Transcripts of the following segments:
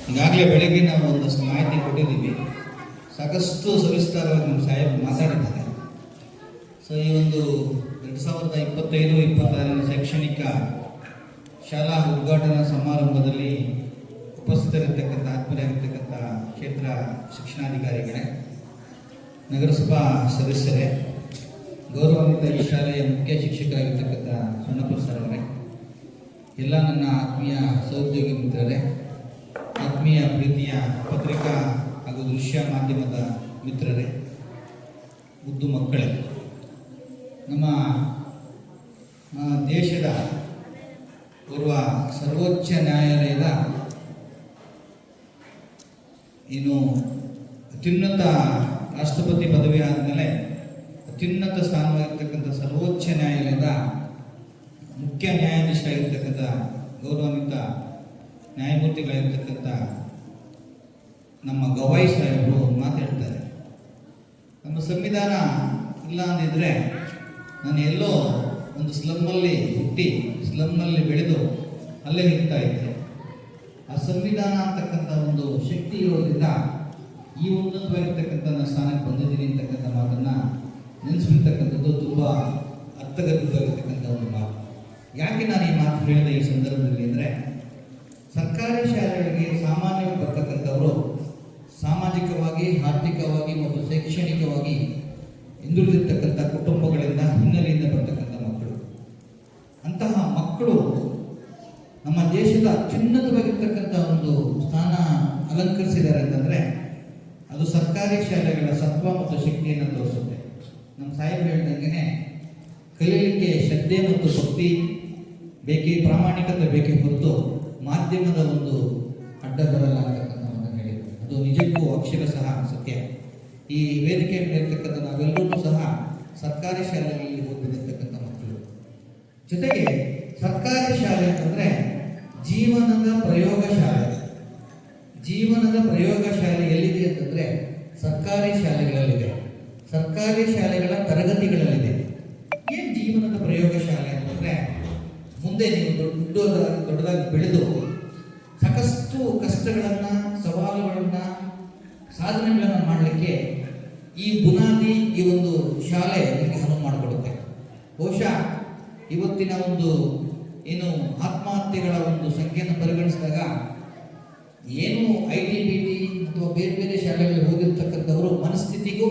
ಈಗಾಗಲೇ ಬೆಳಗ್ಗೆ ನಾವು ಒಂದಷ್ಟು ಮಾಹಿತಿ ಕೊಟ್ಟಿದ್ದೀವಿ. ಸಾಕಷ್ಟು ಸವಿಸ್ತಾರವಾಗಿ ನಮ್ಮ ಸಾಹೇಬ್ ಮಾತಾಡಿದ್ದಾರೆ. ಸೊ ಈ ಒಂದು 2025-26 ಶೈಕ್ಷಣಿಕ ಶಾಲಾ ಉದ್ಘಾಟನಾ ಸಮಾರಂಭದಲ್ಲಿ ಉಪಸ್ಥಿತರಿರ್ತಕ್ಕಂಥ ಆತ್ಮೀಯರಾಗಿರ್ತಕ್ಕಂಥ ಕ್ಷೇತ್ರ ಶಿಕ್ಷಣಾಧಿಕಾರಿಗಳೇ, ನಗರಸಭಾ ಸದಸ್ಯರೇ, ಗೌರವಾನ್ವಿತ ಈ ಶಾಲೆಯ ಮುಖ್ಯ ಶಿಕ್ಷಕರಾಗಿರ್ತಕ್ಕಂಥ ಸಣ್ಣಪ್ಪ ಸರ್ ಅವರೇ, ಎಲ್ಲ ನನ್ನ ಆತ್ಮೀಯ ಸಹೋದ್ಯೋಗಿ ಮಿತ್ರರೇ, ಆತ್ಮೀಯ ಪ್ರೀತಿಯ ಪತ್ರಿಕಾ ಹಾಗೂ ದೃಶ್ಯ ಮಾಧ್ಯಮದ ಮಿತ್ರರೇ, ಮುದ್ದು ಮಕ್ಕಳೇ, ನಮ್ಮ ದೇಶದ ಓರ್ವ ಸರ್ವೋಚ್ಚ ನ್ಯಾಯಾಲಯದ ಏನು ಅತ್ಯುನ್ನತ ರಾಷ್ಟ್ರಪತಿ ಪದವಿ ಆದಮೇಲೆ ಅತ್ಯುನ್ನತ ಸ್ಥಾನವಾಗಿರ್ತಕ್ಕಂಥ ಸರ್ವೋಚ್ಚ ನ್ಯಾಯಾಲಯದ ಮುಖ್ಯ ನ್ಯಾಯಾಧೀಶರಾಗಿರ್ತಕ್ಕಂಥ ಗೌರವಾನ್ವಿತ ನ್ಯಾಯಮೂರ್ತಿಗಳಾಗಿರ್ತಕ್ಕಂಥ ನಮ್ಮ ಗವಾಯಿ ಸಾಹೇಬರು ಮಾತಾಡ್ತಾರೆ. ನಮ್ಮ ಸಂವಿಧಾನ ಇಲ್ಲ ಅಂದಿದ್ರೆ ನಾನು ಎಲ್ಲೋ ಒಂದು ಸ್ಲಮ್ಮಲ್ಲಿ ಹುಟ್ಟಿ ಸ್ಲಮ್ಮಲ್ಲಿ ಬೆಳೆದು ಅಲ್ಲೇ ನಿಲ್ತಾ ಇದ್ದೆ. ಆ ಸಂವಿಧಾನ ಅಂತಕ್ಕಂಥ ಒಂದು ಶಕ್ತಿ ಇರೋದ್ರಿಂದ ಈ ಉನ್ನತವಾಗಿರ್ತಕ್ಕಂಥ ಸ್ಥಾನಕ್ಕೆ ಬಂದಿದ್ದೀನಿ ಅಂತಕ್ಕಂಥ ಮಾತನ್ನು ನೆನೆಸ್ಬಿಡ್ತಕ್ಕಂಥದ್ದು ತುಂಬ ಅರ್ಥಗರ್ಭಿತವಾಗಿರ್ತಕ್ಕಂಥ ಒಂದು ಮಾತು. ಯಾಕೆ ನಾನು ಈ ಮಾತು ಹೇಳಿದೆ ಈ ಸಂದರ್ಭದಲ್ಲಿ ಅಂದರೆ, ಸರ್ಕಾರಿ ಶಾಲೆಗಳಿಗೆ ಸಾಮಾನ್ಯವಾಗಿ ಬರ್ತಕ್ಕಂಥವರು ಸಾಮಾಜಿಕವಾಗಿ, ಆರ್ಥಿಕವಾಗಿ ಮತ್ತು ಶೈಕ್ಷಣಿಕವಾಗಿ ಹಿಂದುಳಿದಿರ್ತಕ್ಕಂಥ ಕುಟುಂಬಗಳಿಂದ, ಹಿನ್ನೆಲೆಯಿಂದ ಬರ್ತಕ್ಕಂಥ ಮಕ್ಕಳು. ಅಂತಹ ಮಕ್ಕಳು ನಮ್ಮ ದೇಶದ ಅತ್ಯುನ್ನತವಾಗಿರ್ತಕ್ಕಂಥ ಒಂದು ಸ್ಥಾನ ಅಲಂಕರಿಸಿದ್ದಾರೆ ಅಂತಂದರೆ ಅದು ಸರ್ಕಾರಿ ಶಾಲೆಗಳ ಸತ್ವ ಮತ್ತು ಶಕ್ತಿಯನ್ನು ತೋರಿಸುತ್ತೆ. ನಮ್ಮ ಸಾಹೇಬ್ ಹೇಳಿದಂಗೆ ಕಲಿಯಲಿಕ್ಕೆ ಶ್ರದ್ಧೆ ಮತ್ತು ಭಕ್ತಿ ಬೇಕೇ, ಪ್ರಾಮಾಣಿಕತೆ ಬೇಕೇ ಹೊರತು ಮಾಧ್ಯಮದ ಒಂದು ಅಡ್ಡ ಬರಲ್ಲ ಅಂತಕ್ಕಂಥ ಮಾತನ್ನು ಹೇಳಿದ್ರು. ಅದು ನಿಜಕ್ಕೂ ಅಕ್ಷರಶಃ ಸತ್ಯ. ಈ ವೇದಿಕೆ ಮೇಲಿರ್ತಕ್ಕಂಥ ನಾವೆಲ್ಲರೂ ಸಹ ಸರ್ಕಾರಿ ಶಾಲೆಗಳಲ್ಲಿ ಓದಿರ್ತಕ್ಕಂಥ ಮಕ್ಕಳು. ಜೊತೆಗೆ ಸರ್ಕಾರಿ ಶಾಲೆ ಅಂತಂದರೆ ಜೀವನದ ಪ್ರಯೋಗ ಶಾಲೆ. ಜೀವನದ ಪ್ರಯೋಗ ಶಾಲೆ ಎಲ್ಲಿದೆ ಅಂತಂದರೆ ಸರ್ಕಾರಿ ಶಾಲೆಗಳಲ್ಲಿದೆ, ಸರ್ಕಾರಿ ಶಾಲೆಗಳ ತರಗತಿಗಳಲ್ಲಿದೆ. ಏನು ಜೀವನದ ಪ್ರಯೋಗ ಶಾಲೆ ಅಂತಂದರೆ, ಮುಂದೆ ನೀವು ದೊಡ್ಡದಾಗಿ ಬೆಳೆದು ಸಾಕಷ್ಟು ಕಷ್ಟಗಳನ್ನು, ಸವಾಲುಗಳನ್ನು, ಸಾಧನೆಗಳನ್ನು ಮಾಡಲಿಕ್ಕೆ ಈ ಬುನಾದಿ, ಈ ಒಂದು ಶಾಲೆ ನಿಮಗೆ ಅನುವು ಮಾಡಿಕೊಡುತ್ತೆ. ಬಹುಶಃ ಇವತ್ತಿನ ಒಂದು ಏನು ಆತ್ಮಹತ್ಯೆಗಳ ಒಂದು ಸಂಖ್ಯೆಯನ್ನು ಪರಿಗಣಿಸಿದಾಗ ಏನು ITBT ಅಥವಾ ಬೇರೆ ಬೇರೆ ಶಾಲೆಗಳಲ್ಲಿ ಓದಿರ್ತಕ್ಕಂಥವರು ಮನಸ್ಥಿತಿಗೂ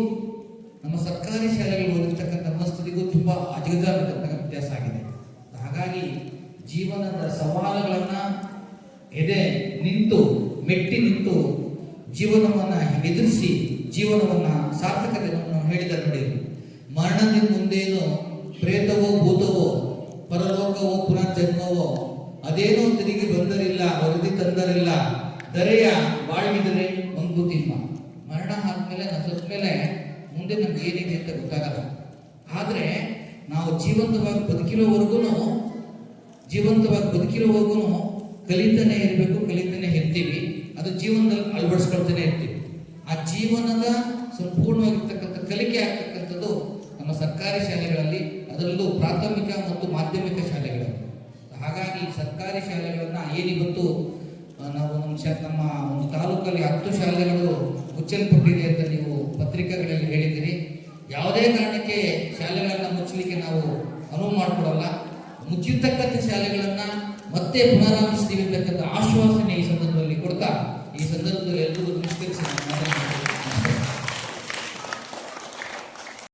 ನಮ್ಮ ಸರ್ಕಾರಿ ಶಾಲೆಗಳಲ್ಲಿ ಓದಿರ್ತಕ್ಕಂಥ ಮನಸ್ಥಿತಿಗೂ ತುಂಬ ಅಜಗಜಾಗಿರ್ತಕ್ಕಂಥ ವ್ಯತ್ಯಾಸ ಆಗಿದೆ. ಹಾಗಾಗಿ ಜೀವನದ ಸವಾಲುಗಳನ್ನು ಮೆಟ್ಟಿ ನಿಂತು ಜೀವನವನ್ನು ಎದುರಿಸಿ ಜೀವನವನ್ನು ಸಾರ್ಥಕತೆಯನ್ನು ಹೇಳಿದ ನೋಡಿ. ಮರಣದಿಂದ ಮುಂದೇನು ಪ್ರೇತವೋ ಭೂತವೋ ಪರಲೋಕವೋ ಪುನರ್ಜನ್ಮವೋ ಅದೇನೋ ತಿರುಗಿ ಬಂದರಿಲ್ಲ, ವರದಿ ತಂದರಿಲ್ಲ, ದರೆಯ ಬಾಳ್ಗಿದರೆ ಒಂದು ತಿಮ್ಮ. ಮರಣ ಆದ್ಮೇಲೆ ನಾವು ಸತ್ತ ಮೇಲೆ ಮುಂದೆ ನಮ್ಗೆ ಏನಿದೆ ಅಂತ ಗೊತ್ತಾಗಲ್ಲ. ಆದರೆ ನಾವು ಜೀವಂತವಾಗಿ ಬದುಕಿರೋವರೆಗೂ ಕಲಿತಾನೆ ಇರಬೇಕು, ಕಲಿತಾನೆ ಇರ್ತೀವಿ. ಅದು ಜೀವನದಲ್ಲಿ ಅಳವಡಿಸ್ಕೊಳ್ತಾನೆ ಇರ್ತೀವಿ. ಆ ಜೀವನದ ಸಂಪೂರ್ಣವಾಗಿರ್ತಕ್ಕಂಥ ಕಲಿಕೆ ಆಗ್ತಕ್ಕಂಥದ್ದು ನಮ್ಮ ಸರ್ಕಾರಿ ಶಾಲೆಗಳಲ್ಲಿ, ಅದರಲ್ಲೂ ಪ್ರಾಥಮಿಕ ಮತ್ತು ಮಾಧ್ಯಮಿಕ ಶಾಲೆಗಳಲ್ಲಿ. ಹಾಗಾಗಿ ಸರ್ಕಾರಿ ಶಾಲೆಗಳನ್ನು ಏನಿವತ್ತು ನಾವು ನಮ್ಮ ಒಂದು ತಾಲೂಕಲ್ಲಿ 10 ಶಾಲೆಗಳು ಮುಚ್ಚಲ್ಪಟ್ಟಿದೆ ಅಂತ ನೀವು ಪತ್ರಿಕೆಗಳಲ್ಲಿ ಹೇಳಿದ್ದೀರಿ. ಯಾವುದೇ ಕಾರಣಕ್ಕೆ ಶಾಲೆಗಳನ್ನು ಮುಚ್ಚಲಿಕ್ಕೆ ನಾವು ಅನುವು ಮಾಡಿಕೊಡಲ್ಲ. ಮುಚ್ಚಿರ್ತಕ್ಕಂಥ ಶಾಲೆಗಳನ್ನು ಮತ್ತೆ ಪುನರಾರಂಭಿಸ್ತೀವಿ ಅಂತಕ್ಕಂಥ ಆಶ್ವಾಸನೆ ಈ ಸಂದರ್ಭದಲ್ಲಿ ಕೊಡ್ತಾ, ಈ ಸಂದರ್ಭದಲ್ಲಿ ಎಲ್ಲರಿಗೂ